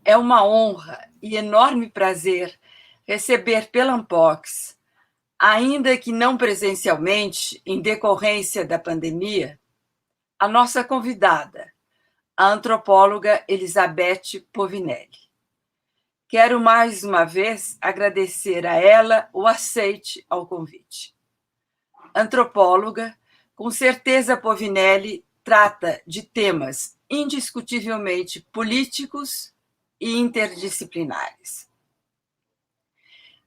É uma honra e enorme prazer receber pela ANPOCS, ainda que não presencialmente, em decorrência da pandemia, a nossa convidada, a antropóloga Elizabeth Povinelli. Quero mais uma vez agradecer a ela o aceite ao convite. Antropóloga, com certeza Povinelli trata de temas indiscutivelmente políticos e interdisciplinares.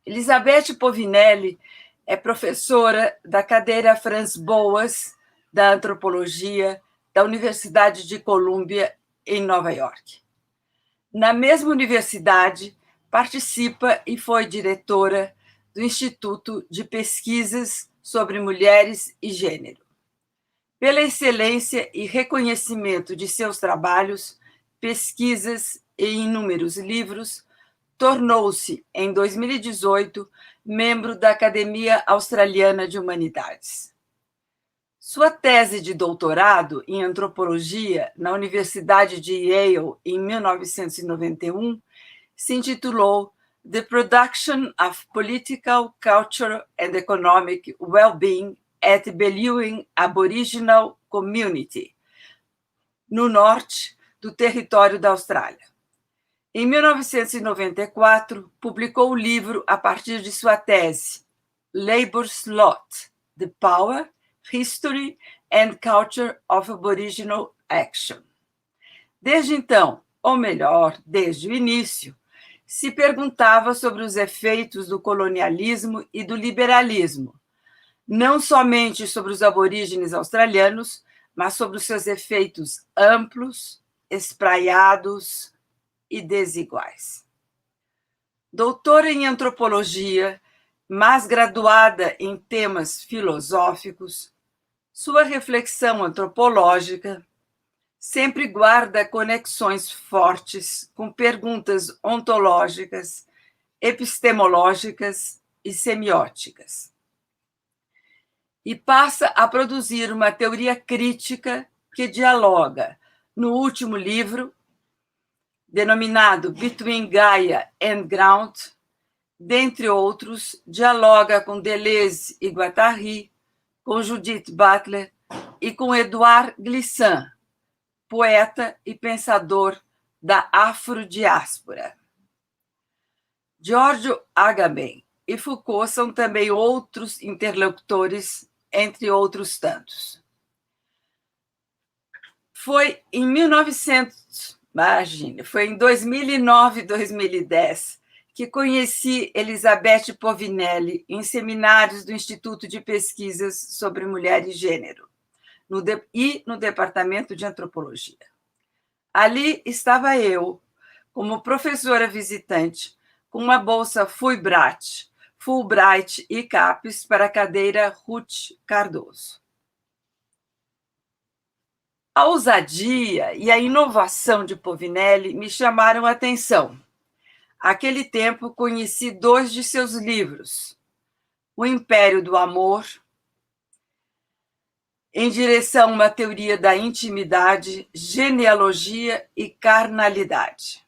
Elizabeth Povinelli é professora da cadeira Franz Boas da Antropologia da Universidade de Colômbia, em Nova York. Na mesma universidade, participa e foi diretora do Instituto de Pesquisas sobre Mulheres e Gênero. Pela excelência e reconhecimento de seus trabalhos, pesquisas e inúmeros livros, tornou-se, em 2018, membro da Academia Australiana de Humanidades. Sua tese de doutorado em antropologia na Universidade de Yale, em 1991, se intitulou The Production of Political, Cultural and Economic Well-being at Belewin Aboriginal Community, no norte do território da Austrália. Em 1994, publicou o livro a partir de sua tese, Labour's Lot, The Power, History and Culture of Aboriginal Action. Desde então, ou melhor, desde o início, se perguntava sobre os efeitos do colonialismo e do liberalismo, não somente sobre os aborígenes australianos, mas sobre os seus efeitos amplos, espraiados e desiguais. Doutora em antropologia, mas graduada em temas filosóficos, sua reflexão antropológica sempre guarda conexões fortes com perguntas ontológicas, epistemológicas e semióticas. E passa a produzir uma teoria crítica que dialoga, no último livro, denominado Between Gaia and Ground, dentre outros, dialoga com Deleuze e Guattari, com Judith Butler e com Edouard Glissant, poeta e pensador da afrodiáspora. Giorgio Agamben e Foucault são também outros interlocutores, entre outros tantos. Foi em 2009, 2010, que conheci Elizabeth Povinelli em seminários do Instituto de Pesquisas sobre Mulher e Gênero, no Departamento de Antropologia. Ali estava eu, como professora visitante, com uma bolsa Fulbright e CAPES para a cadeira Ruth Cardoso. A ousadia e a inovação de Povinelli me chamaram a atenção. Naquele tempo, conheci 2 de seus livros, O Império do Amor, Em Direção a uma Teoria da Intimidade, Genealogia e Carnalidade,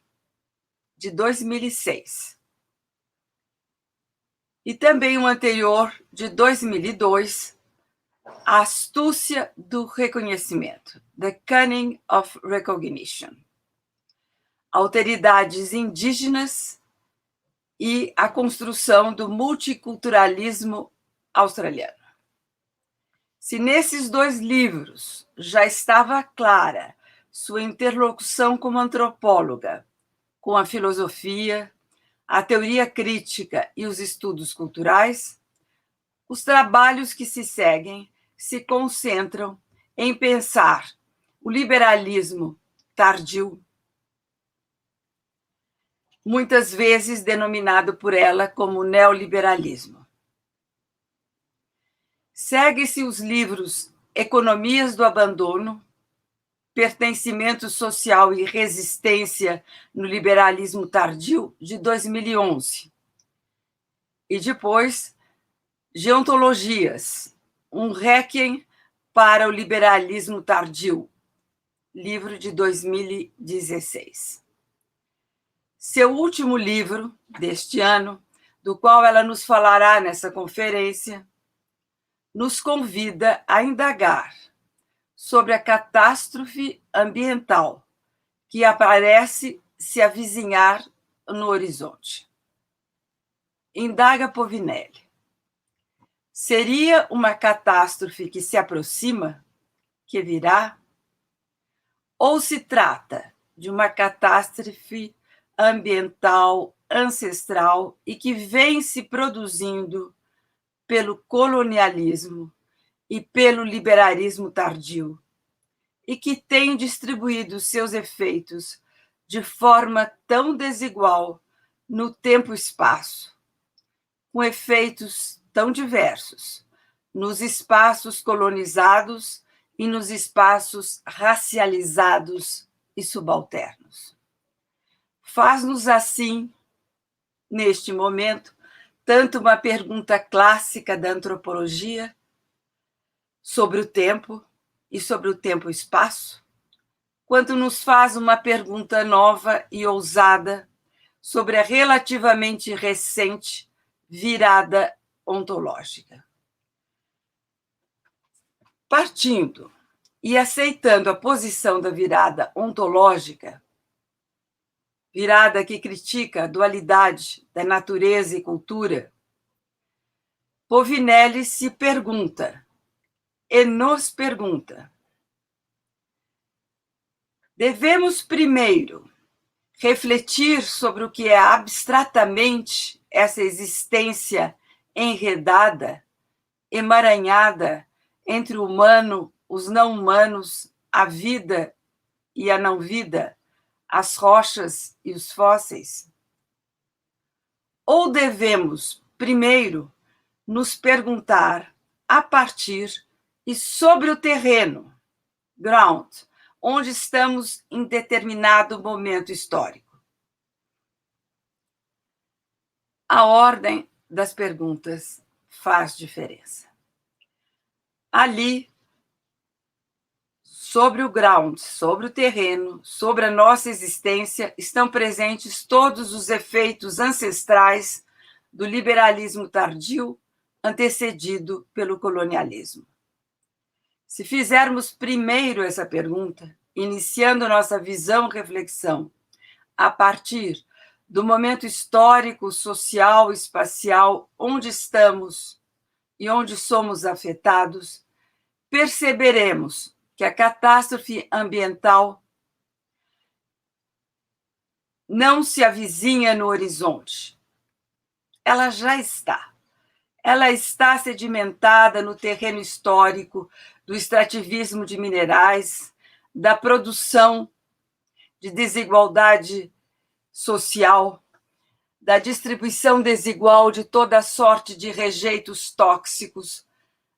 de 2006. E também um anterior, de 2002, A Astúcia do Reconhecimento, The Cunning of Recognition, Alteridades Indígenas e a Construção do Multiculturalismo Australiano. Se nesses 2 livros já estava clara sua interlocução como antropóloga com a filosofia, a teoria crítica e os estudos culturais, os trabalhos que se seguem se concentram em pensar o liberalismo tardio, muitas vezes denominado por ela como neoliberalismo. Segue-se os livros Economias do Abandono, Pertencimento Social e Resistência no Liberalismo Tardio, de 2011. E depois, Geontologias, um Requiem para o Liberalismo Tardio, livro de 2016. Seu último livro deste ano, do qual ela nos falará nessa conferência, nos convida a indagar sobre a catástrofe ambiental que aparece se avizinhar no horizonte. Indaga Povinelli. Seria uma catástrofe que se aproxima, que virá? Ou se trata de uma catástrofe ambiental, ancestral e que vem se produzindo pelo colonialismo e pelo liberalismo tardio, e que tem distribuído seus efeitos de forma tão desigual no tempo e espaço, com efeitos tão diversos nos espaços colonizados e nos espaços racializados e subalternos. Faz-nos assim, neste momento, tanto uma pergunta clássica da antropologia sobre o tempo e sobre o tempo e espaço, quanto nos faz uma pergunta nova e ousada sobre a relativamente recente virada ontológica. Partindo e aceitando a posição da virada ontológica, virada que critica a dualidade da natureza e cultura, Povinelli se pergunta, e nos pergunta: devemos primeiro refletir sobre o que é abstratamente essa existência enredada, emaranhada entre o humano, os não humanos, a vida e a não vida, as rochas e os fósseis? Ou devemos primeiro nos perguntar a partir e sobre o terreno, ground, onde estamos em determinado momento histórico? A ordem das perguntas faz diferença. Ali, sobre o ground, sobre o terreno, sobre a nossa existência, estão presentes todos os efeitos ancestrais do liberalismo tardio, antecedido pelo colonialismo. Se fizermos primeiro essa pergunta, iniciando nossa visão-reflexão a partir do momento histórico, social, espacial, onde estamos e onde somos afetados, perceberemos que a catástrofe ambiental não se avizinha no horizonte. Ela já está. Ela está sedimentada no terreno histórico do extrativismo de minerais, da produção de desigualdade social, da distribuição desigual de toda sorte de rejeitos tóxicos,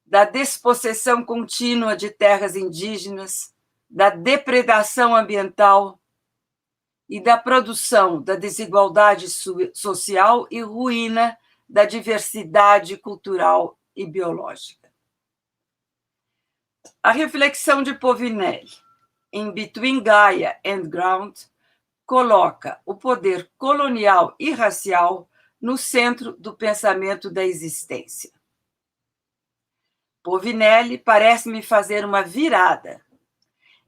da despossessão contínua de terras indígenas, da depredação ambiental e da produção da desigualdade social e ruína da diversidade cultural e biológica. A reflexão de Povinelli, em Between Gaia and Ground, coloca o poder colonial e racial no centro do pensamento da existência. Povinelli parece-me fazer uma virada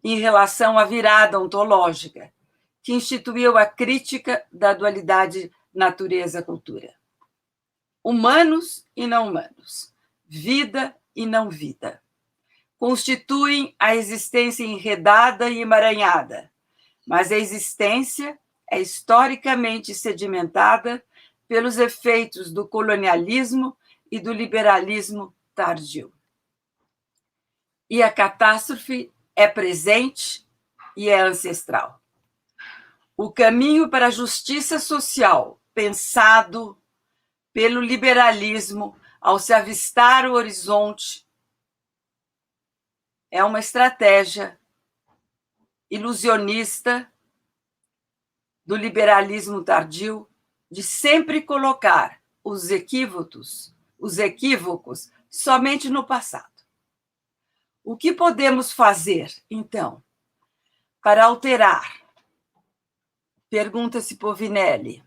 em relação à virada ontológica, que instituiu a crítica da dualidade natureza-cultura. Humanos e não humanos, vida e não vida, constituem a existência enredada e emaranhada, mas a existência é historicamente sedimentada pelos efeitos do colonialismo e do liberalismo tardio. E a catástrofe é presente e é ancestral. O caminho para a justiça social, pensado pelo liberalismo ao se avistar o horizonte, é uma estratégia ilusionista do liberalismo tardio de sempre colocar os equívocos somente no passado. O que podemos fazer, então, para alterar Pergunta-se Povinelli,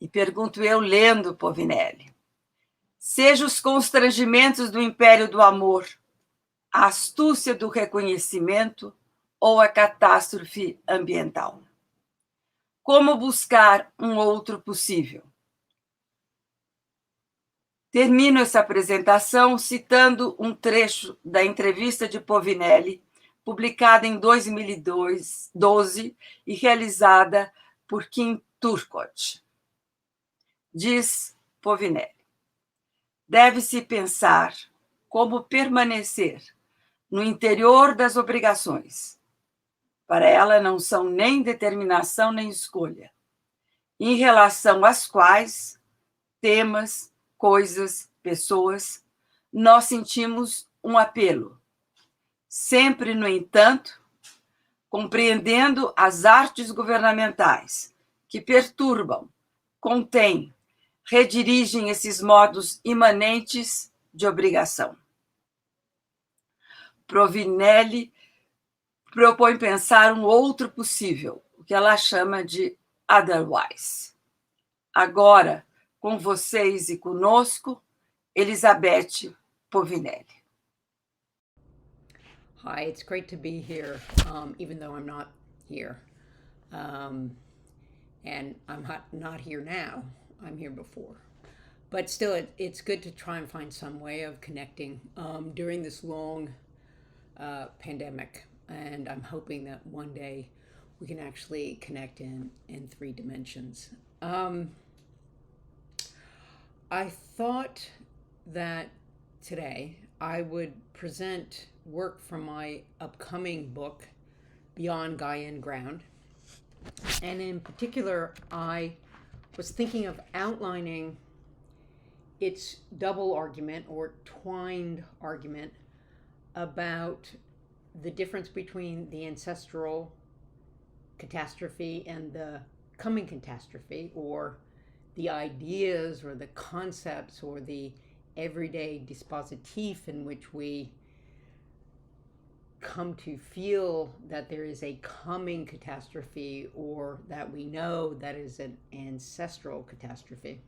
e pergunto eu lendo Povinelli. Seja os constrangimentos do império do amor, a astúcia do reconhecimento ou a catástrofe ambiental. Como buscar um outro possível? Termino essa apresentação citando um trecho da entrevista de Povinelli, publicada em 2012 e realizada por Kim Turcotte. Diz Povinelli: deve-se pensar como permanecer no interior das obrigações. Para ela não são nem determinação nem escolha, em relação às quais temas, coisas, pessoas, nós sentimos um apelo. Sempre, no entanto, compreendendo as artes governamentais que perturbam, contêm, redirigem esses modos imanentes de obrigação. Povinelli propõe pensar um outro possível, o que ela chama de otherwise. Agora, com vocês e conosco, Elizabeth Povinelli. Hi, it's great to be here, even though I'm not here. And I'm not here now, I'm here before. But still, it's good to try and find some way of connecting during this long pandemic. And I'm hoping that one day we can actually connect in 3 dimensions. I thought that today I would present work from my upcoming book, Beyond Gaian Ground. And in particular, I was thinking of outlining its double argument or twined argument about the difference between the ancestral catastrophe and the coming catastrophe, or the ideas or the concepts or the everyday dispositif in which we come to feel that there is a coming catastrophe, or that we know that is an ancestral catastrophe.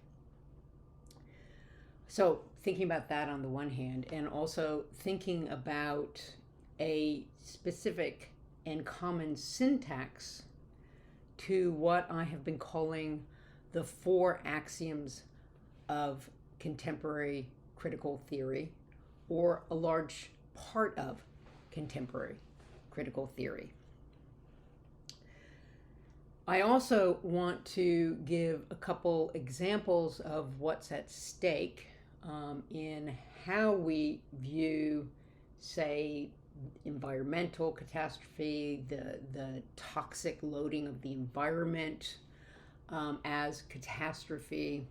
So thinking about that on the one hand, and also thinking about a specific and common syntax to what I have been calling the 4 axioms of contemporary critical theory, or a large part of contemporary critical theory. I also want to give a couple examples of what's at stake in how we view, say, environmental catastrophe, the toxic loading of the environment as catastrophe,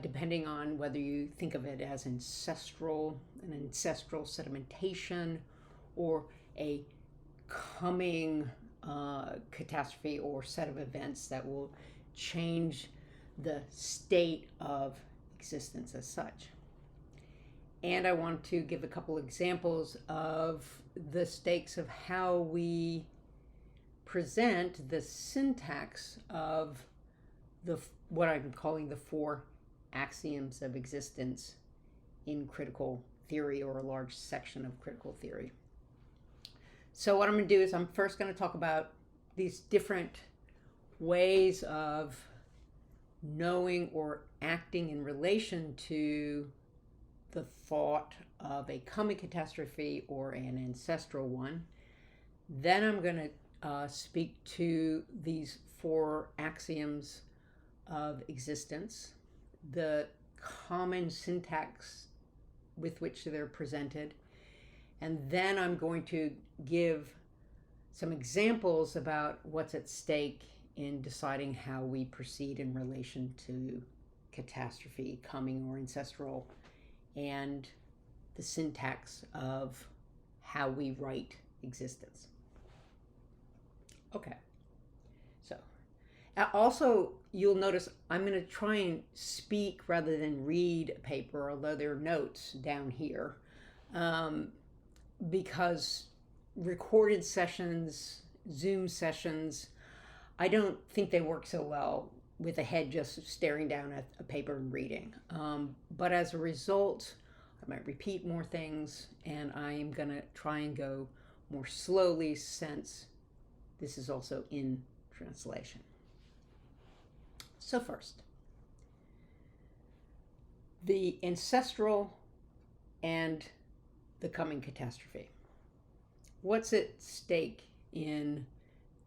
depending on whether you think of it as an ancestral sedimentation, or a coming catastrophe or set of events that will change the state of existence as such. And I want to give a couple examples of the stakes of how we present the syntax of what I'm calling the 4 axioms of existence in critical theory, or a large section of critical theory. So what I'm going to do is I'm first going to talk about these different ways of knowing or acting in relation to the thought of a coming catastrophe or an ancestral one. Then I'm going to speak to these 4 axioms of existence, the common syntax with which they're presented, and then I'm going to give some examples about what's at stake in deciding how we proceed in relation to catastrophe, coming or ancestral, and the syntax of how we write existence. Okay, so also you'll notice I'm going to try and speak rather than read a paper, although there are notes down here, because recorded sessions, Zoom sessions, I don't think they work so well with a head just staring down at a paper and reading. But as a result, I might repeat more things, and I am going to try and go more slowly since this is also in translation. So first, the ancestral and the coming catastrophe. What's at stake in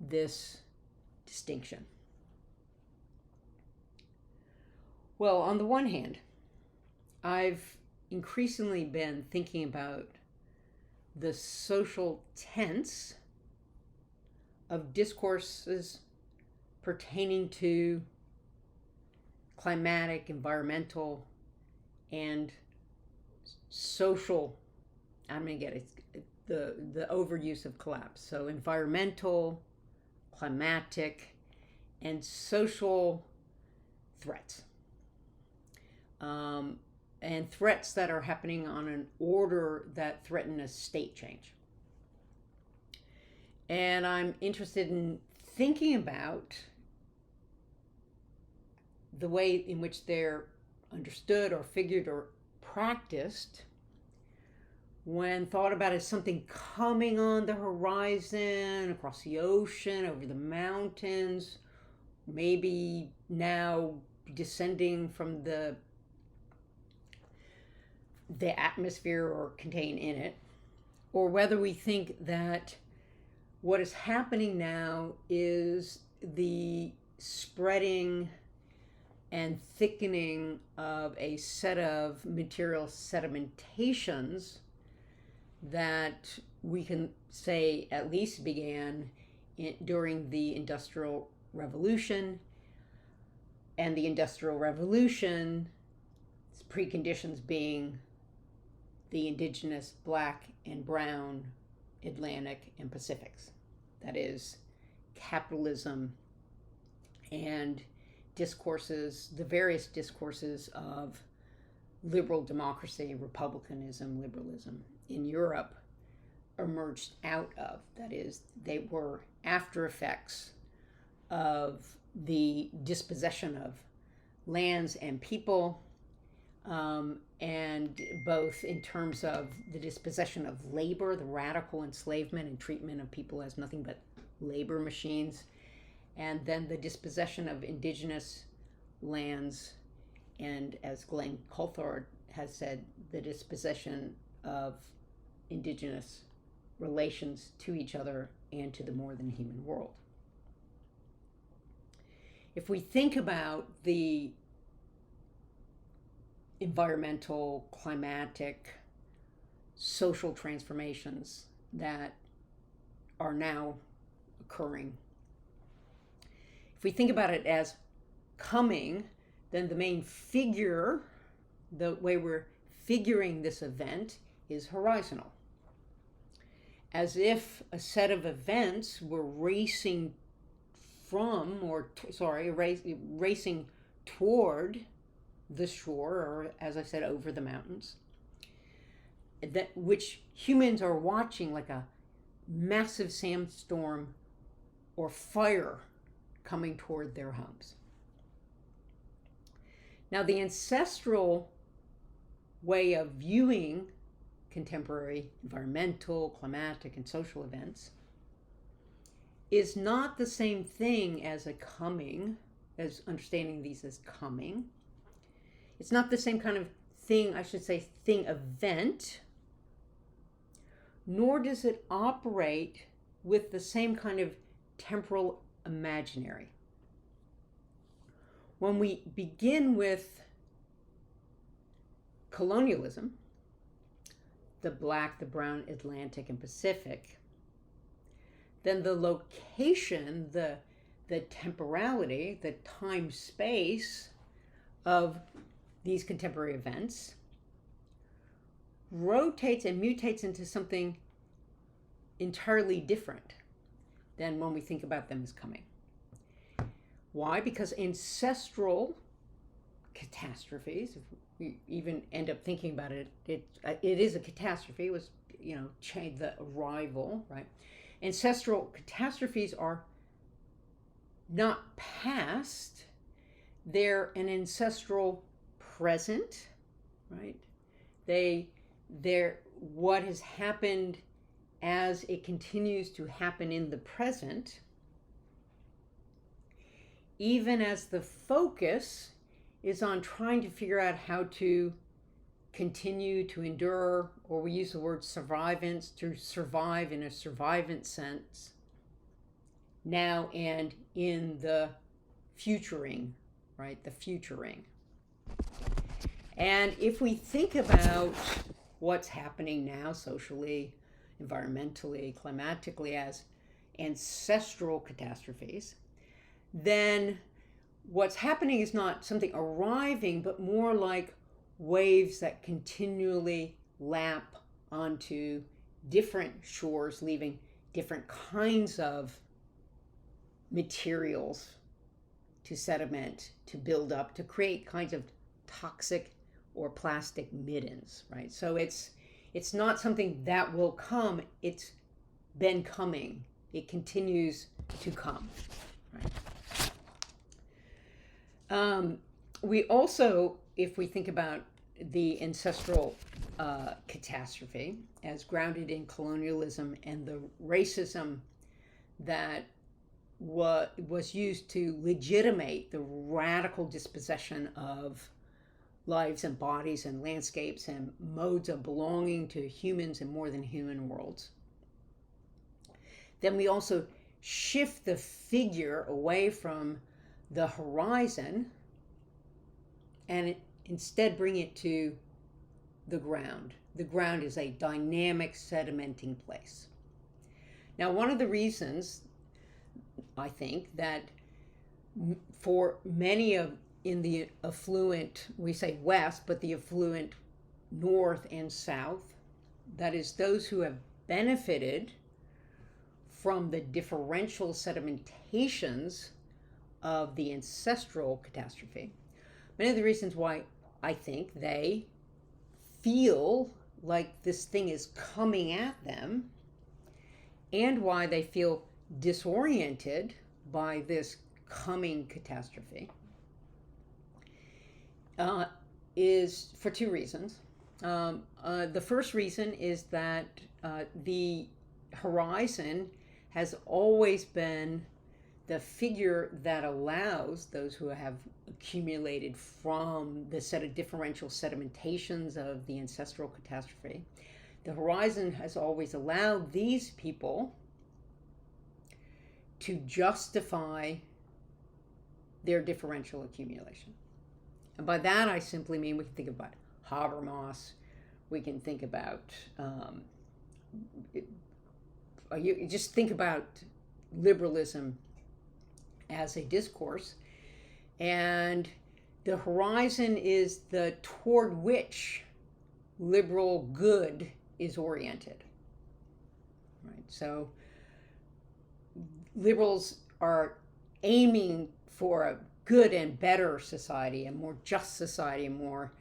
this distinction? Well, on the one hand, I've increasingly been thinking about the social tense of discourses pertaining to climatic, environmental, and social, I'm going to get it, the overuse of collapse. So environmental, climatic, and social threats. And threats that are happening on an order that threaten a state change. And I'm interested in thinking about the way in which they're understood or figured or practiced when thought about as something coming on the horizon, across the ocean, over the mountains, maybe now descending from the atmosphere or contained in it, or whether we think that what is happening now is the spreading and thickening of a set of material sedimentations that we can say at least began during the Industrial Revolution. And the Industrial Revolution, preconditions being the indigenous black and brown Atlantic and Pacifics. That is capitalism and discourses, the various discourses of liberal democracy, republicanism, liberalism in Europe emerged out of. That is, they were after effects of the dispossession of lands and people, and both in terms of the dispossession of labor, the radical enslavement and treatment of people as nothing but labor machines, and then the dispossession of indigenous lands, and as Glenn Coulthard has said, the dispossession of indigenous relations to each other and to the more than human world. If we think about the environmental, climatic, social transformations that are now occurring, if we think about it as coming, then the main figure, the way we're figuring this event, is horizontal. As if a set of events were racing from, racing toward the shore, or as I said, over the mountains, that which humans are watching like a massive sandstorm or fire coming toward their homes. Now, the ancestral way of viewing contemporary environmental, climatic, and social events is not the same thing as a coming, as understanding these as coming. It's not the same kind of thing, I should say, event, nor does it operate with the same kind of temporal imaginary. When we begin with colonialism, the black, the brown, Atlantic, and Pacific, then the location, the temporality, the time space of these contemporary events rotates and mutates into something entirely different than when we think about them as coming. Why? Because ancestral catastrophes, if we even end up thinking about it, it is a catastrophe. It was, the arrival, right? Ancestral catastrophes are not past, they're an ancestral present, right? They're what has happened as it continues to happen in the present, even as the focus is on trying to figure out how to continue to endure, or we use the word survivance, to survive in a survivance sense, now and in the futuring, right? The futuring. And if we think about what's happening now socially, environmentally, climatically as ancestral catastrophes, then what's happening is not something arriving, but more like waves that continually lap onto different shores, leaving different kinds of materials to sediment, to build up, to create kinds of toxic or plastic middens, right? So it's not something that will come, it's been coming. It continues to come, right? We also, if we think about the ancestral catastrophe as grounded in colonialism and the racism that was used to legitimate the radical dispossession of lives and bodies and landscapes and modes of belonging to humans and more than human worlds, then we also shift the figure away from the horizon and instead bring it to the ground. The ground is a dynamic sedimenting place. Now, one of the reasons I think that for many of in the affluent, we say west, but the affluent north and south, that is those who have benefited from the differential sedimentations of the ancestral catastrophe. Many of the reasons why I think they feel like this thing is coming at them and why they feel disoriented by this coming catastrophe is for two reasons. The first reason is that the horizon has always been the figure that allows those who have accumulated from the set of differential sedimentations of the ancestral catastrophe. The horizon has always allowed these people to justify their differential accumulation. And by that, I simply mean we can think about Habermas, we can think about, you just think about liberalism as a discourse, and the horizon is the toward which liberal good is oriented, right? So liberals are aiming for a good and better society, a more just society, a more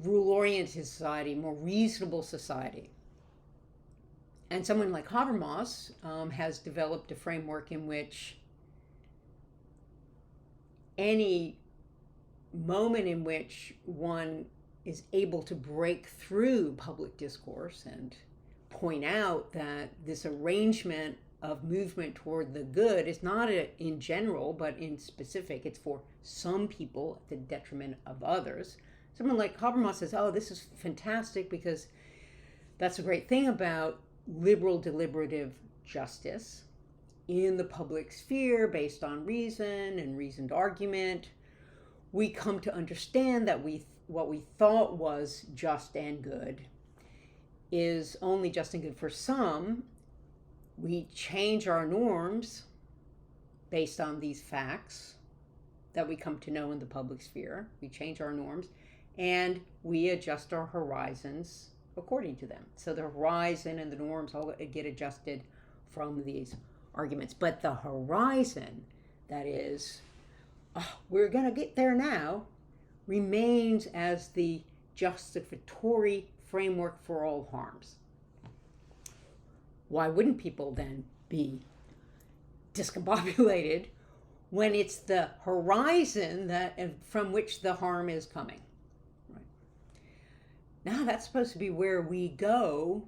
rule-oriented society, more reasonable society. And someone like Habermas has developed a framework in which any moment in which one is able to break through public discourse and point out that this arrangement of movement toward the good is not in general, but in specific. It's for some people at the detriment of others. Someone like Habermas says, oh, this is fantastic because that's a great thing about liberal deliberative justice in the public sphere based on reason and reasoned argument. We come to understand that what we thought was just and good is only just and good for some. We change our norms based on these facts that we come to know in the public sphere. We change our norms and we adjust our horizons according to them. So the horizon and the norms all get adjusted from these arguments. But the horizon, that is, we're going to get there now, remains as the justificatory framework for all harms. Why wouldn't people then be discombobulated when it's the horizon from which the harm is coming. Right. Now that's supposed to be where we go,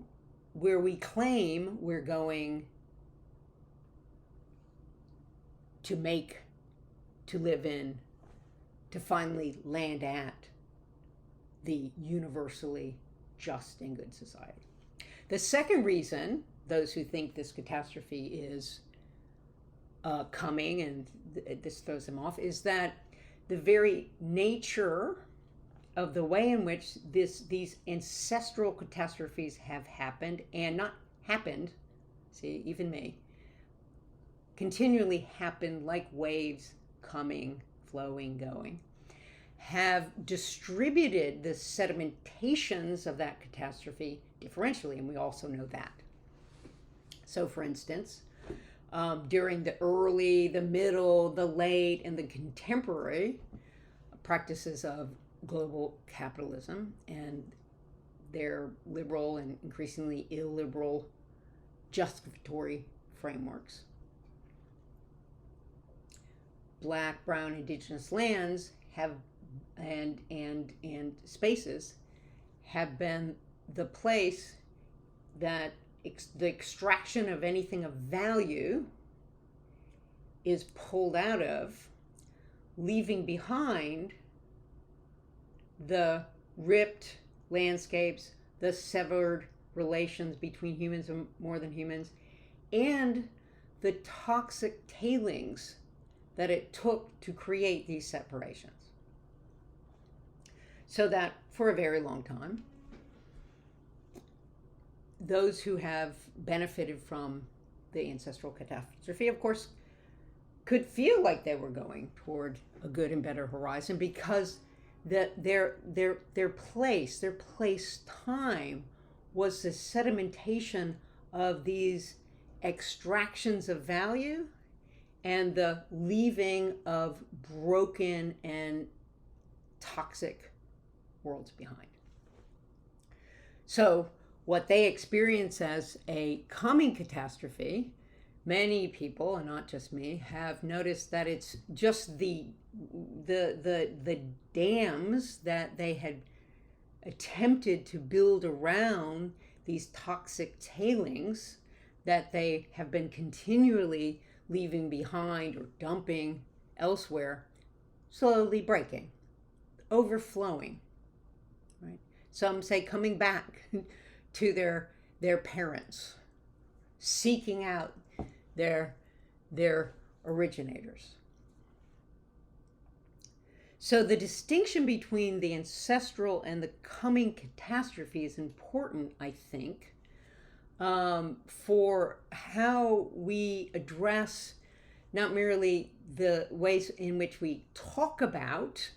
where we claim we're going to make, to live in, to finally land at the universally just and good society. The second reason those who think this catastrophe is coming, and this throws them off, is that the very nature of the way in which these ancestral catastrophes have happened, and not happened, see, even me, continually happen like waves coming, flowing, going, have distributed the sedimentations of that catastrophe differentially, and we also know that. So, for instance, during the early, the middle, the late, and the contemporary practices of global capitalism and their liberal and increasingly illiberal justificatory frameworks, Black, brown, indigenous lands have and spaces have been the place that the extraction of anything of value is pulled out of, leaving behind the ripped landscapes, the severed relations between humans and more than humans, and the toxic tailings that it took to create these separations. So that for a very long time, those who have benefited from the ancestral catastrophe, of course, could feel like they were going toward a good and better horizon, because their place time was the sedimentation of these extractions of value and the leaving of broken and toxic worlds behind. So what they experience as a coming catastrophe, many people, and not just me, have noticed that it's just the dams that they had attempted to build around these toxic tailings that they have been continually leaving behind or dumping elsewhere, slowly breaking, overflowing, right? Some say coming back to their parents, seeking out their originators. So the distinction between the ancestral and the coming catastrophe is important, I think, for how we address not merely the ways in which we talk about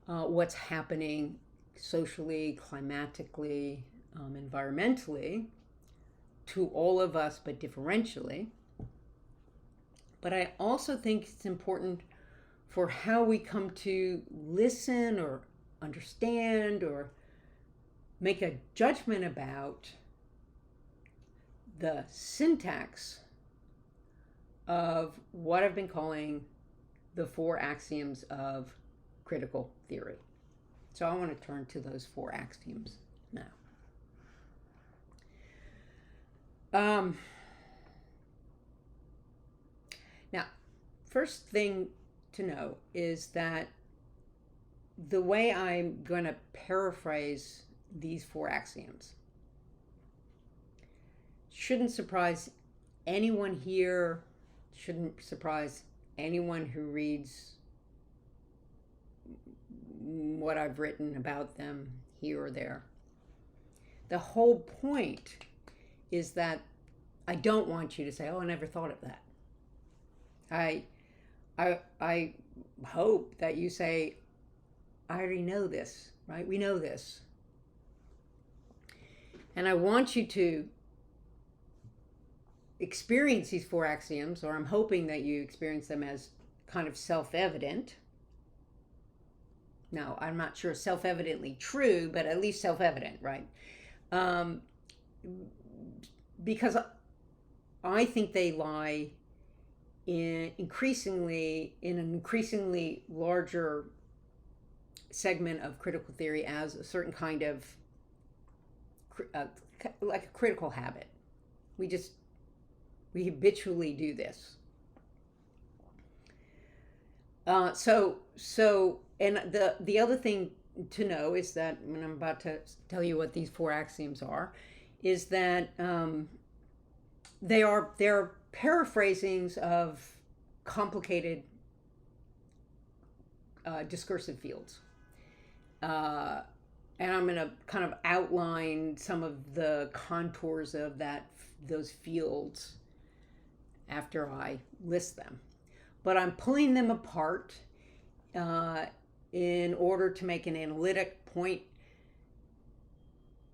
what's happening socially, climatically, environmentally, to all of us, but differentially. But I also think it's important for how we come to listen or understand or make a judgment about the syntax of what I've been calling the 4 axioms of critical theory. So I want to turn to those 4 axioms now. Now, first thing to know is that the way I'm going to paraphrase these 4 axioms shouldn't surprise anyone here, shouldn't surprise anyone who reads what I've written about them here or there. The whole point is that I don't want you to say, "Oh, I never thought of that." I hope that you say, "I already know this," right? We know this. And I want you to experience these 4 axioms, or I'm hoping that you experience them as kind of self-evident. Now, I'm not sure self-evidently true, but at least self-evident, right? Because I think they lie in an increasingly larger segment of critical theory as a certain kind of like a critical habit. We habitually do this. And the other thing to know is that, when I'm about to tell you what these 4 axioms are, is that they're paraphrasings of complicated discursive fields. And I'm going to kind of outline some of the contours of those fields after I list them. But I'm pulling them apart in order to make an analytic point,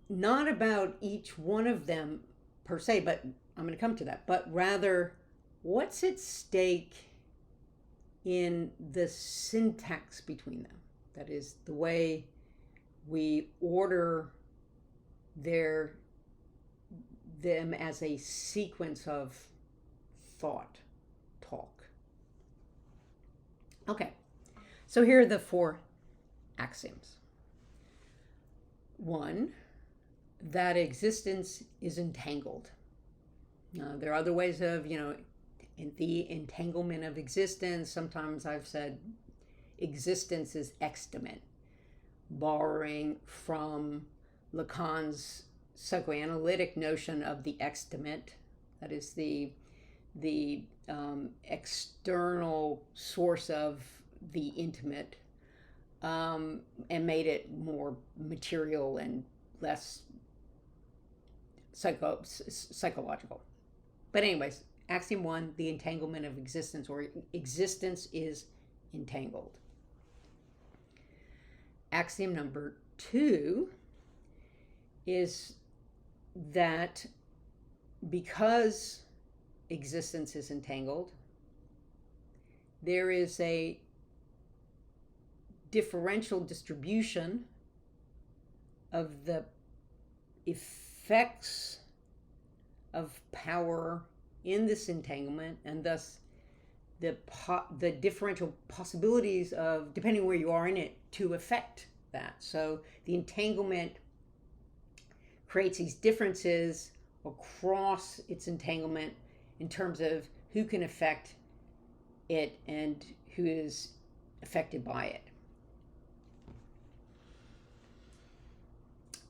not about each one of them per se, but I'm going to come to that, but rather what's at stake in the syntax between them. That is, the way we order them as a sequence of thought, talk. Okay, so here are the 4 axioms. 1, that existence is entangled. There are other ways of, in the entanglement of existence. Sometimes I've said existence is extant, borrowing from Lacan's psychoanalytic notion of the extant, that is the external source of the intimate, and made it more material and less psychological. But anyways, axiom 1, the entanglement of existence, or existence is entangled. Axiom number 2 is that because existence is entangled, there is a differential distribution of the effects of power in this entanglement, and thus the differential possibilities of, depending where you are in it, to affect that. So the entanglement creates these differences across its entanglement in terms of who can affect it and who is affected by it.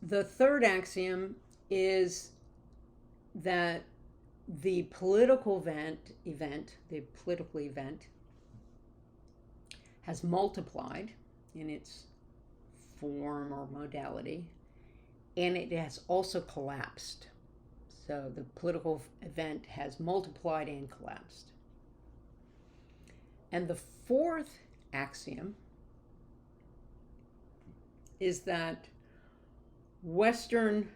The third axiom is that the political event has multiplied in its form or modality, and it has also collapsed. So the political event has multiplied and collapsed. And the fourth axiom is that Western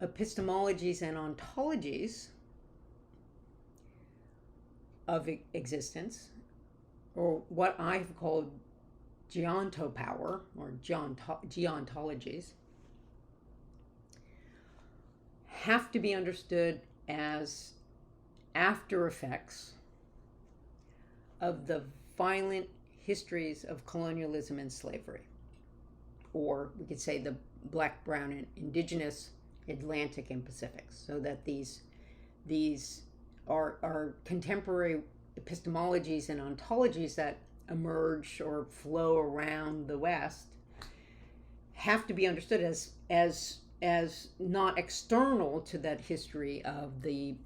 epistemologies and ontologies of existence, or what I've called geontopower or geontologies, have to be understood as after effects of the violent histories of colonialism and slavery, or we could say the Black, Brown, and Indigenous, Atlantic, and Pacific. So that these are contemporary epistemologies and ontologies that emerge or flow around the West, have to be understood as not external to that history of the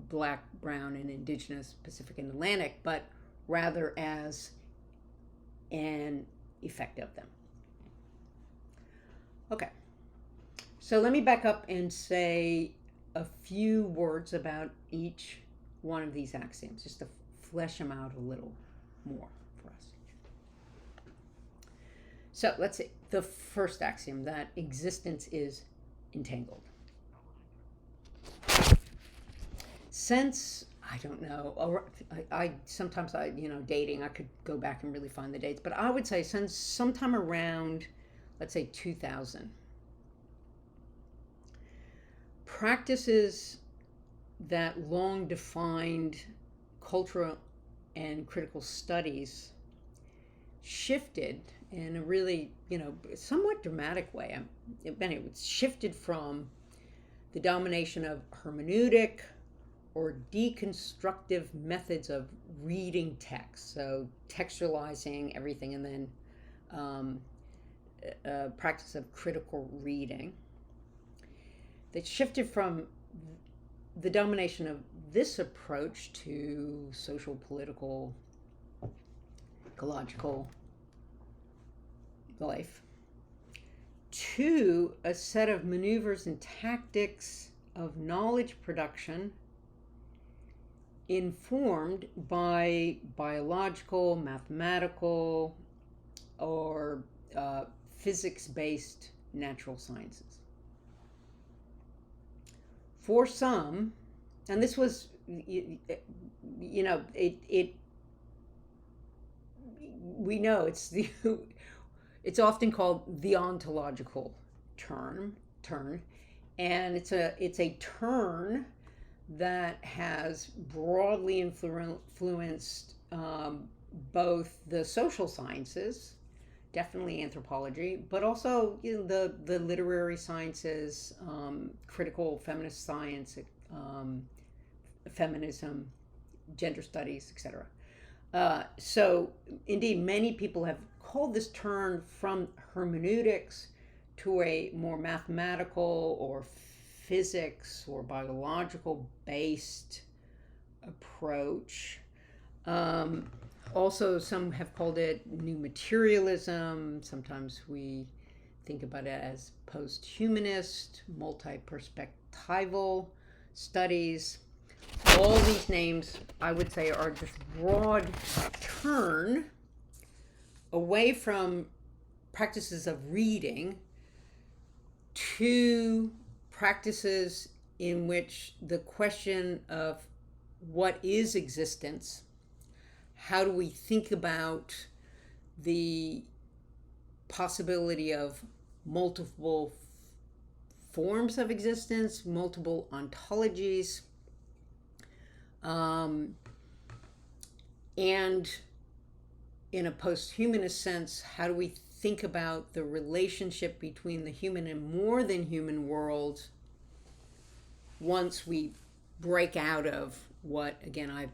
Black, Brown, and Indigenous, Pacific, and Atlantic, but rather as an effect of them. Okay, so let me back up and say a few words about each one of these axioms, just to flesh them out a little more for us. So let's see, the first axiom, that existence is entangled. Since, I don't know, or sometimes dating, I could go back and really find the dates, but I would say since sometime around, let's say 2000, practices that long defined cultural and critical studies shifted in a really, somewhat dramatic way. It shifted from the domination of hermeneutic or deconstructive methods of reading text, so textualizing everything, and then practice of critical reading. They shifted from the domination of this approach to social, political, ecological life to a set of maneuvers and tactics of knowledge production informed by biological, mathematical, or physics-based natural sciences. For some, and this was, we know it's often called the ontological turn, and it's a turn that has broadly influenced both the social sciences, definitely anthropology, but also the literary sciences, critical feminist science, feminism, gender studies, etc. So indeed, many people have called this turn from hermeneutics to a more mathematical or physics or biological based approach. Also, some have called it new materialism. Sometimes we think about it as post-humanist, multi-perspectival studies. All these names, I would say, are this broad turn away from practices of reading to practices in which the question of what is existence, how do we think about the possibility of multiple forms of existence, multiple ontologies, and in a post-humanist sense, how do we think about the relationship between the human and more than human world once we break out of what, again, I've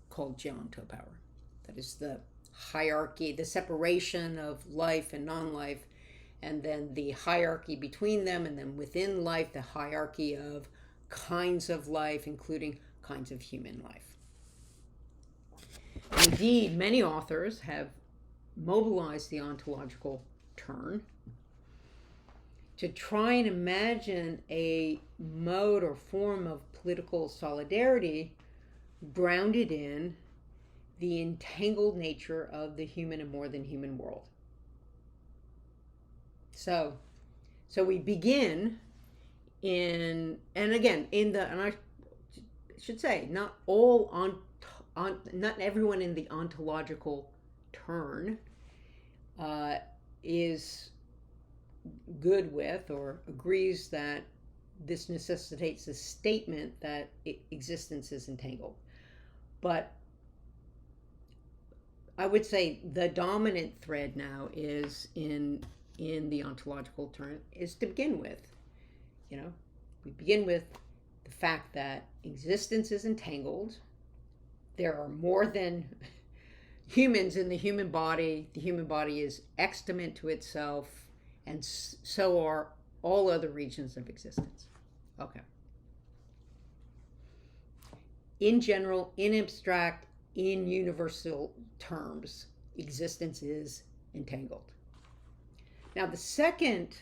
called geontopower. That is the hierarchy, the separation of life and non-life, and then the hierarchy between them, and then within life, the hierarchy of kinds of life, including kinds of human life. Indeed, many authors have mobilized the ontological turn to try and imagine a mode or form of political solidarity grounded in the entangled nature of the human and more than human world. So we begin and I should say, not everyone in the ontological turn is good with or agrees that this necessitates a statement that existence is entangled. But I would say the dominant thread now is in the ontological turn is to begin with. We begin with the fact that existence is entangled. There are more than humans in the human body. The human body is extant to itself, and so are all other regions of existence. Okay. In general, in abstract, in universal terms, existence is entangled. Now, the second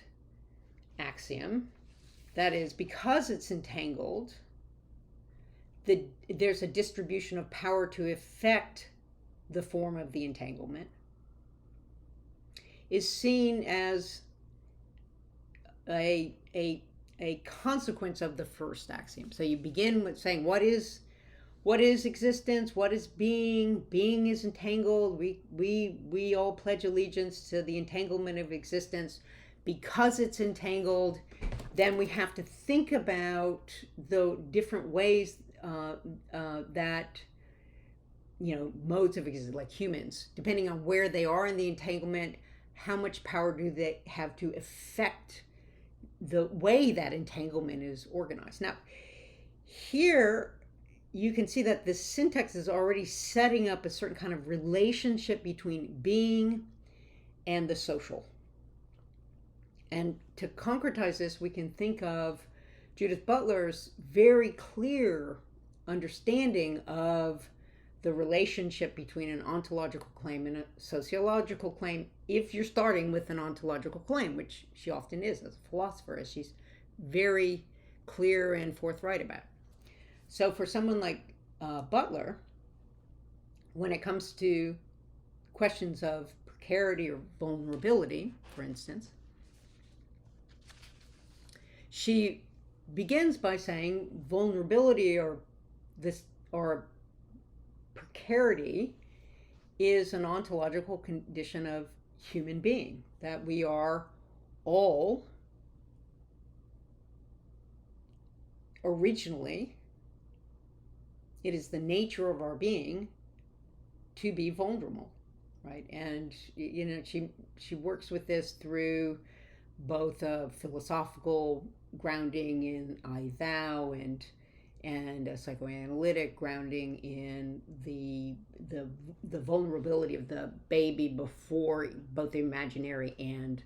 axiom, that is, because it's entangled, there's a distribution of power to effect the form of the entanglement, is seen as a consequence of the first axiom. So you begin with saying, what is existence? What is being? Being is entangled. We all pledge allegiance to the entanglement of existence. Because it's entangled, then we have to think about the different ways that modes of existence, like humans, depending on where they are in the entanglement, how much power do they have to affect the way that entanglement is organized. Now, here you can see that the syntax is already setting up a certain kind of relationship between being and the social. And to concretize this, we can think of Judith Butler's very clear understanding of the relationship between an ontological claim and a sociological claim, if you're starting with an ontological claim, which she often is as a philosopher, as she's very clear and forthright about. So for someone like Butler, when it comes to questions of precarity or vulnerability, for instance, she begins by saying vulnerability or precarity is an ontological condition of human being, that we are all originally, it is the nature of our being to be vulnerable, right? And she works with this through both a philosophical grounding in I thou and a psychoanalytic grounding in the vulnerability of the baby before both the imaginary and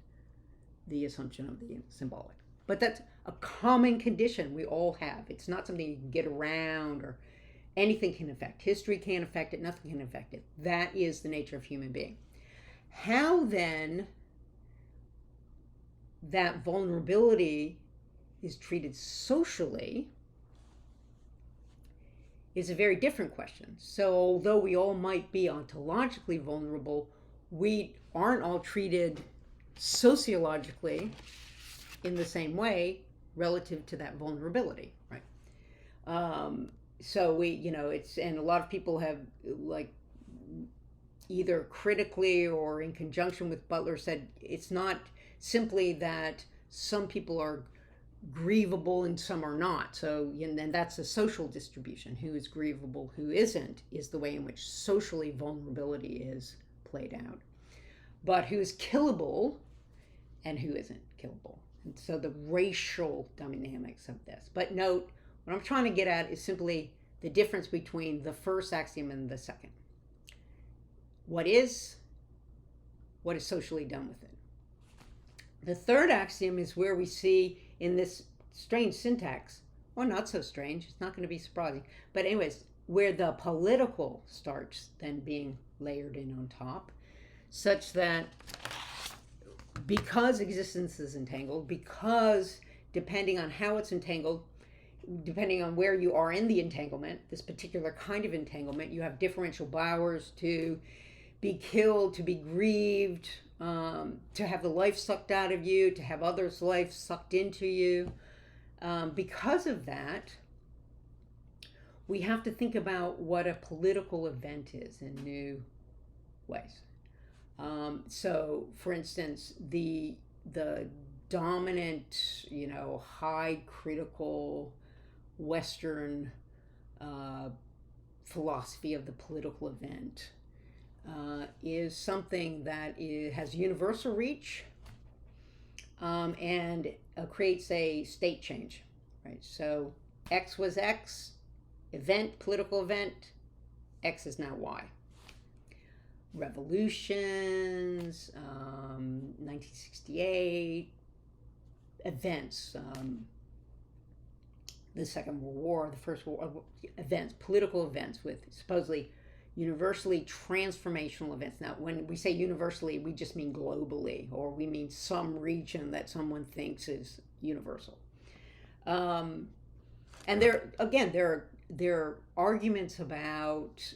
the assumption of the symbolic. But that's a common condition we all have. It's not something you can get around, or anything can affect. History can't affect it, nothing can affect it. That is the nature of human being. How then that vulnerability is treated socially is a very different question. So although we all might be ontologically vulnerable, we aren't all treated sociologically in the same way relative to that vulnerability, right? So it's, and a lot of people have, like, either critically or in conjunction with Butler, said it's not simply that some people are grievable and some are not. So, and that's a social distribution. Who is grievable, who isn't, is the way in which socially vulnerability is played out. But who is killable and who isn't killable. And so the racial dynamics of this. But note, what I'm trying to get at is simply the difference between the first axiom and the second. What is socially done with it? The third axiom is where we see in this strange syntax, or not so strange, it's not going to be surprising, but anyways, where the political starts then being layered in on top, such that because existence is entangled, because depending on how it's entangled, depending on where you are in the entanglement, this particular kind of entanglement, you have differential powers to be killed, to be grieved, to have the life sucked out of you, to have others' life sucked into you. Because of that, we have to think about what a political event is in new ways. So, for instance, the dominant, high critical Western philosophy of the political event is something that has universal reach and creates a state change, right? So X was X, event, political event, X is now Y. Revolutions, 1968, events, the Second World War, the First World War, events, political events with supposedly universally transformational events. Now, when we say universally, we just mean globally, or we mean some region that someone thinks is universal. And there are arguments about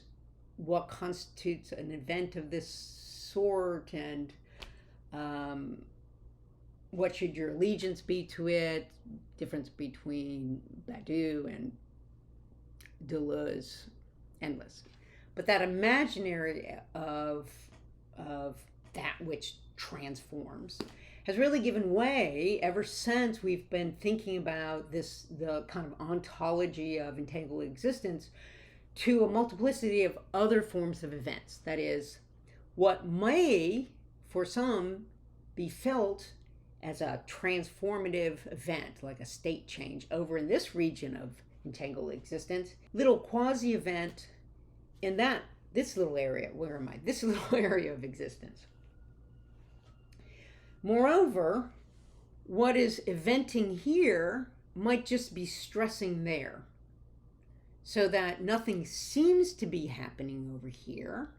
what constitutes an event of this sort, and what should your allegiance be to it, difference between Badiou and Deleuze, endless. But that imaginary of that which transforms has really given way ever since we've been thinking about the kind of ontology of entangled existence, to a multiplicity of other forms of events. That is, what may, for some, be felt as a transformative event, like a state change over in this region of entangled existence, little quasi-event in this little area, this little area of existence. Moreover, what is eventing here might just be stressing there, so that nothing seems to be happening over here,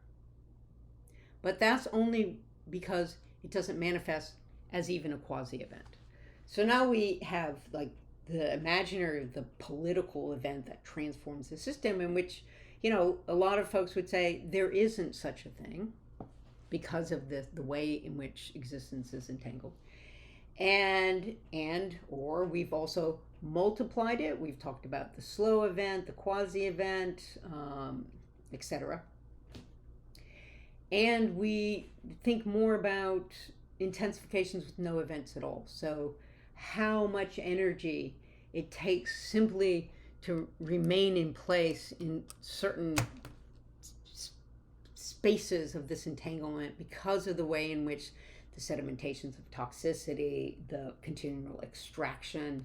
but that's only because it doesn't manifest as even a quasi-event. So now we have like the imaginary, the political event that transforms the system, in which, a lot of folks would say there isn't such a thing because of the way in which existence is entangled. Or we've also multiplied it. We've talked about the slow event, the quasi-event, etc. And we think more about intensifications with no events at all. So how much energy it takes simply to remain in place in certain spaces of this entanglement because of the way in which the sedimentations of toxicity, the continual extraction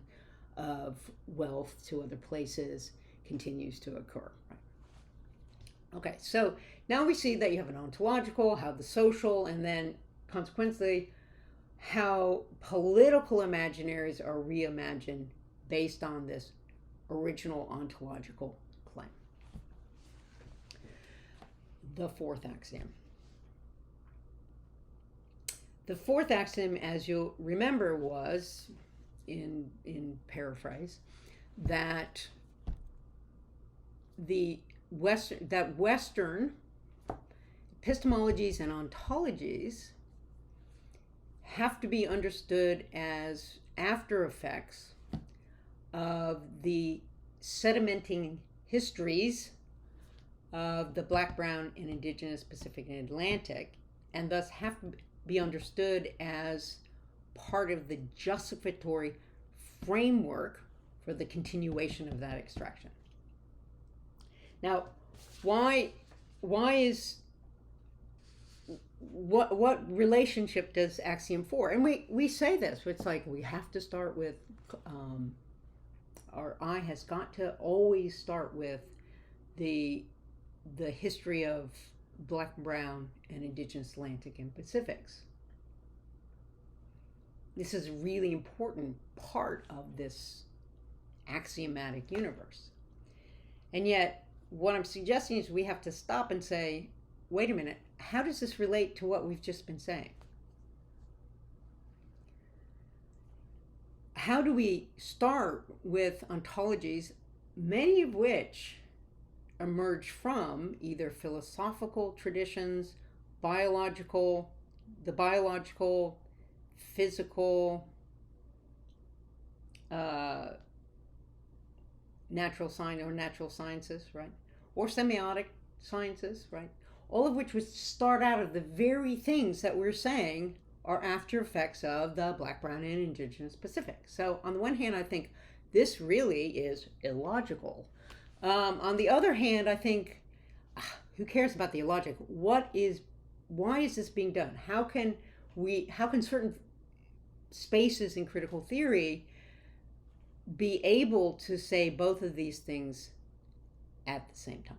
of wealth to other places continues to occur. Okay, so now we see that you have an ontological, how the social, and then consequently how political imaginaries are reimagined based on this original ontological claim. The fourth axiom. The fourth axiom, as you'll remember, was, in paraphrase, that Western epistemologies and ontologies have to be understood as after effects of the sedimenting histories of the Black, Brown, and Indigenous Pacific and Atlantic, and thus have to be understood as part of the justificatory framework for the continuation of that extraction. Now, what relationship does axiom 4? And we say this, it's like we have to start with, our eye has got to always start with the history of Black, Brown, and Indigenous Atlantic and Pacifics. This is a really important part of this axiomatic universe. And yet, what I'm suggesting is we have to stop and say, wait a minute, how does this relate to what we've just been saying? How do we start with ontologies, many of which emerge from either philosophical traditions, the biological, physical, natural sciences, right? Or semiotic sciences, right? All of which would start out of the very things that we're saying are after effects of the Black, Brown, and Indigenous Pacific. So on the one hand, I think this really is illogical. On the other hand, I think, who cares about the illogic? Why is this being done? How can certain spaces in critical theory be able to say both of these things at the same time?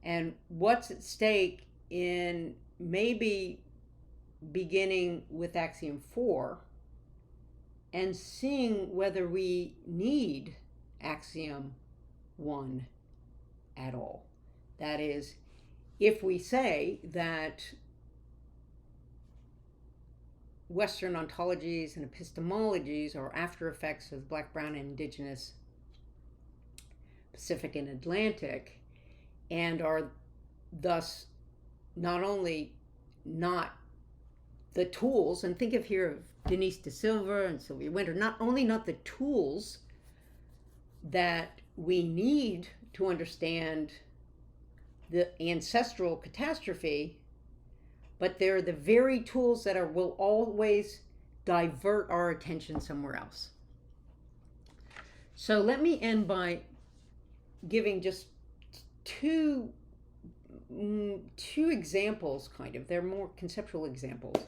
And what's at stake in maybe beginning with axiom 4 and seeing whether we need axiom 1 at all? That is, if we say that Western ontologies and epistemologies are after effects of Black, Brown, and Indigenous Pacific and Atlantic, and are thus not only not the tools, and think of here of Denise De Silva and Sylvia Winter, not only not the tools that we need to understand the ancestral catastrophe, but they're the very tools that will always divert our attention somewhere else. So let me end by giving just two examples, kind of. They're more conceptual examples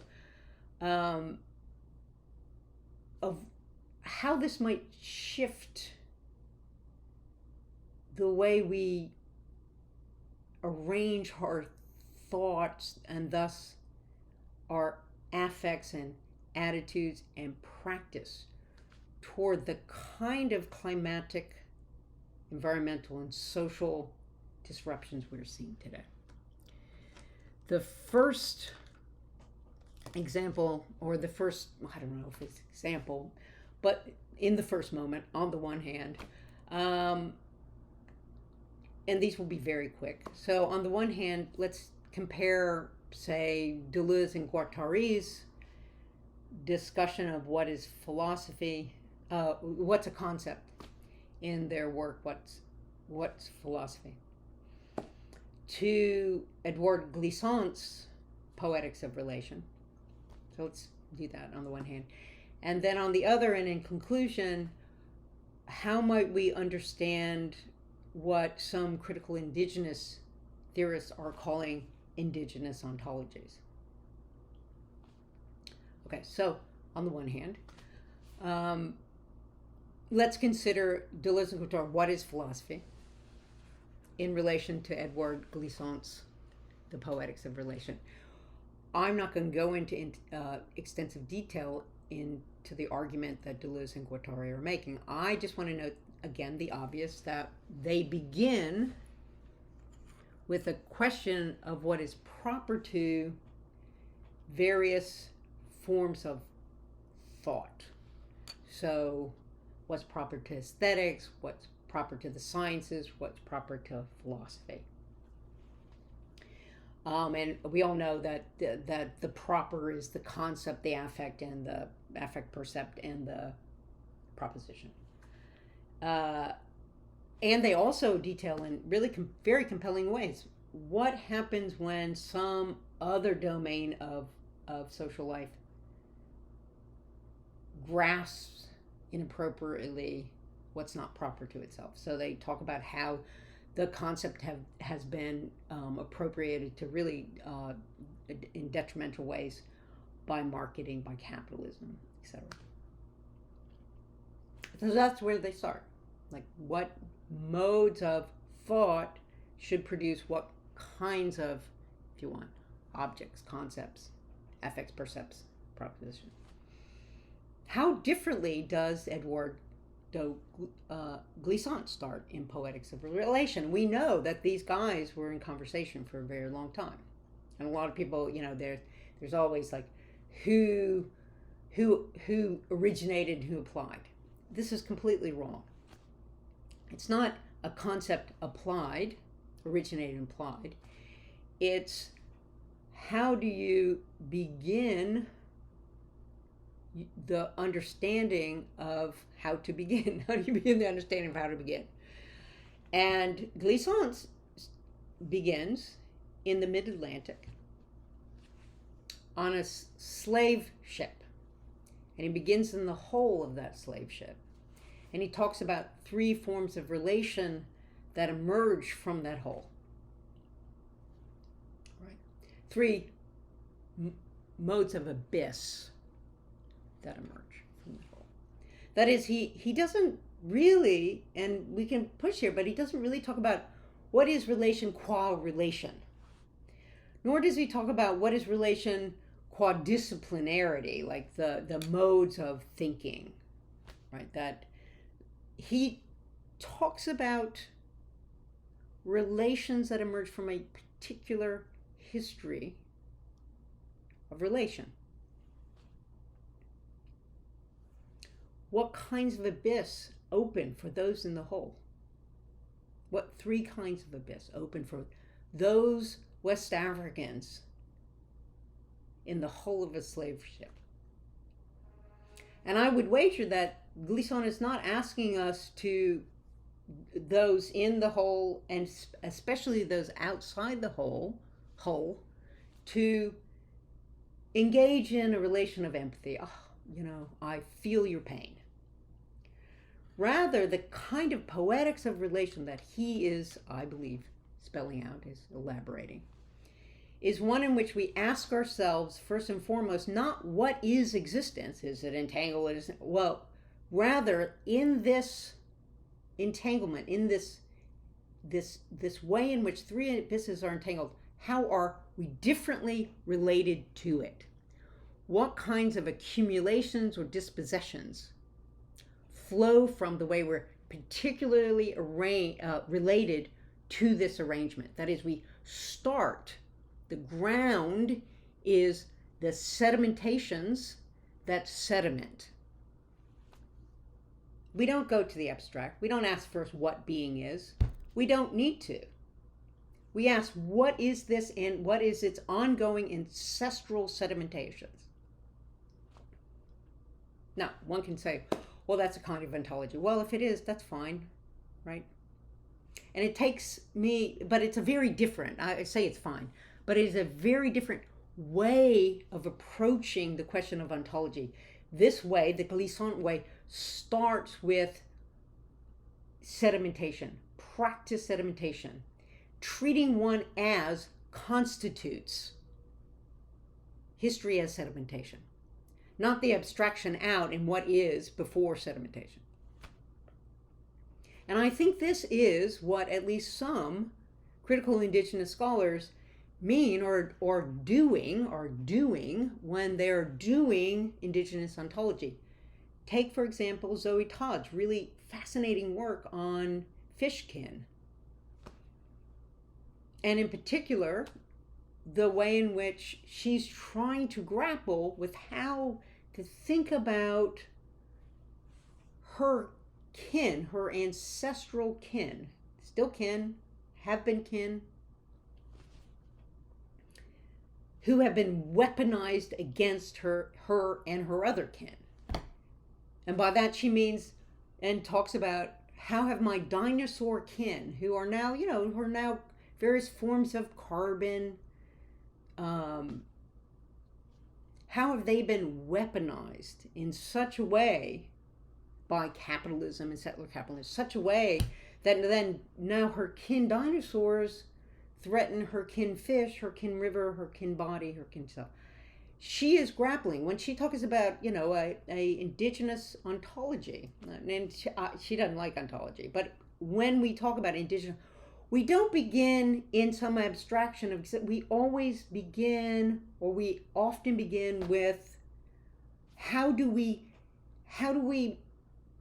of how this might shift the way we arrange our thoughts and thus our affects and attitudes and practice toward the kind of climatic, environmental, and social disruptions we're seeing today. The first example, or the first, I don't know if it's example, but in the first moment, on the one hand, and these will be very quick. So on the one hand, let's compare, say, Deleuze and Guattari's discussion of what is philosophy, what's a concept in their work, what's philosophy, to Edouard Glissant's Poetics of Relation. So let's do that on the one hand. And then on the other, and in conclusion, how might we understand what some critical indigenous theorists are calling indigenous ontologies? Okay, so on the one hand, let's consider Deleuze and Guattari, what is philosophy, in relation to Edouard Glissant's The Poetics of Relation. I'm not going to go into extensive detail into the argument that Deleuze and Guattari are making. I just want to note, again, the obvious, that they begin with a question of what is proper to various forms of thought. So what's proper to aesthetics, what's proper to the sciences, what's proper to philosophy. And we all know that the proper is the concept, the affect, and the affect percept, and the proposition. And they also detail in really very compelling ways what happens when some other domain of social life grasps inappropriately what's not proper to itself. So they talk about how the concept has been appropriated to really in detrimental ways by marketing, by capitalism, etc. So that's where they start. Like, what modes of thought should produce what kinds of, if you want, objects, concepts, affects, percepts, proposition. How differently does Edouard Glissant start in Poetics of Relation? We know that these guys were in conversation for a very long time, and a lot of people, there's always like who originated, who applied. This is completely wrong. It's not a concept applied, originated, and applied. It's how do you begin the understanding of how to begin? How do you begin the understanding of how to begin? And Glissant begins in the mid-Atlantic on a slave ship. And he begins in the hull of that slave ship. And he talks about three forms of relation that emerge from that hull. Right? Three modes of abyss that emerge from the hull. That is, he doesn't really, and we can push here, but he doesn't really talk about what is relation qua relation. Nor does he talk about what is relation qua disciplinarity, like the modes of thinking, right? That he talks about relations that emerge from a particular history of relation. What kinds of abyss open for those in the hull? What three kinds of abyss open for those West Africans in the hull of a slave ship? And I would wager that Glissant is not asking us to, those in the hull, and especially those outside the hull, to engage in a relation of empathy. Oh, I feel your pain. Rather, the kind of poetics of relation that he is, I believe, spelling out is elaborating, is one in which we ask ourselves, first and foremost, not what is existence? Is it entangled? Well, rather, in this entanglement, in this way in which three abysses are entangled, how are we differently related to it? What kinds of accumulations or dispossessions flow from the way we're particularly related to this arrangement? That is, we start, the ground is the sedimentations that sediment. We don't go to the abstract. We don't ask first what being is. We don't need to. We ask, what is this and what is its ongoing ancestral sedimentations? Now, one can say, well, that's a kind of ontology. Well, if it is, that's fine, right? And it takes me, but it's a very different, I say it's fine, but it is a very different way of approaching the question of ontology. This way, the glissant way, starts with sedimentation, practice sedimentation. Treating one as constitutes history as sedimentation, not the abstraction out in what is before sedimentation. And I think this is what at least some critical indigenous scholars mean or doing when they're doing indigenous ontology. Take, for example, Zoe Todd's really fascinating work on fishkin. And in particular, the way in which she's trying to grapple with how to think about her kin, her ancestral kin, still kin, have been kin, who have been weaponized against her and her other kin. And by that she means, and talks about, how have my dinosaur kin, who are now, who are now various forms of carbon, how have they been weaponized in such a way by capitalism and settler capitalism, such a way that then now her kin dinosaurs threaten her kin fish, her kin river, her kin body, her kin self. She is grappling when she talks about, a indigenous ontology, and she doesn't like ontology, but when we talk about indigenous, we don't begin in some abstraction of, we always begin, or we often begin with, how do we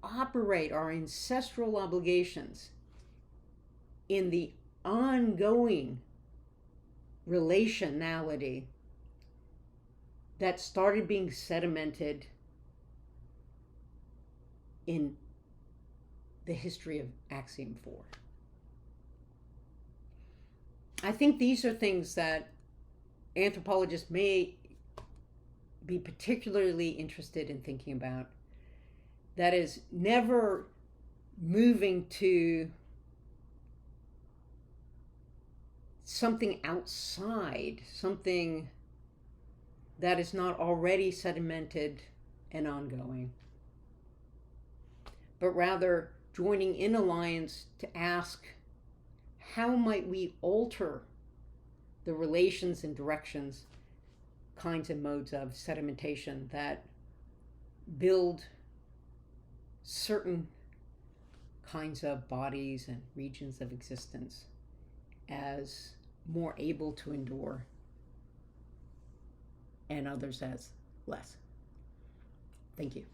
operate our ancestral obligations in the ongoing relationality that started being sedimented in the history of Axiom 4. I think these are things that anthropologists may be particularly interested in thinking about. That is, never moving to something outside, something that is not already sedimented and ongoing, but rather joining in alliance to ask, how might we alter the relations and directions, kinds and modes of sedimentation that build certain kinds of bodies and regions of existence as more able to endure and others as less. Thank you.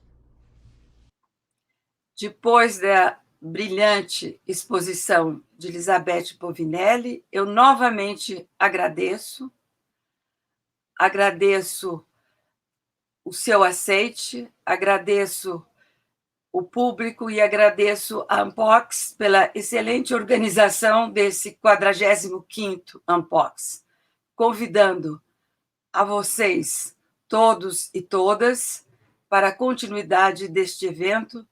Depois da brilhante exposição de Elizabeth Povinelli, eu novamente agradeço o seu aceite, agradeço o público e agradeço a ANPOCS pela excelente organização desse 45º ANPOCS, convidando a vocês, todos e todas, para a continuidade deste evento,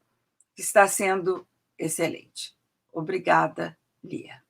que está sendo excelente. Obrigada, Lia.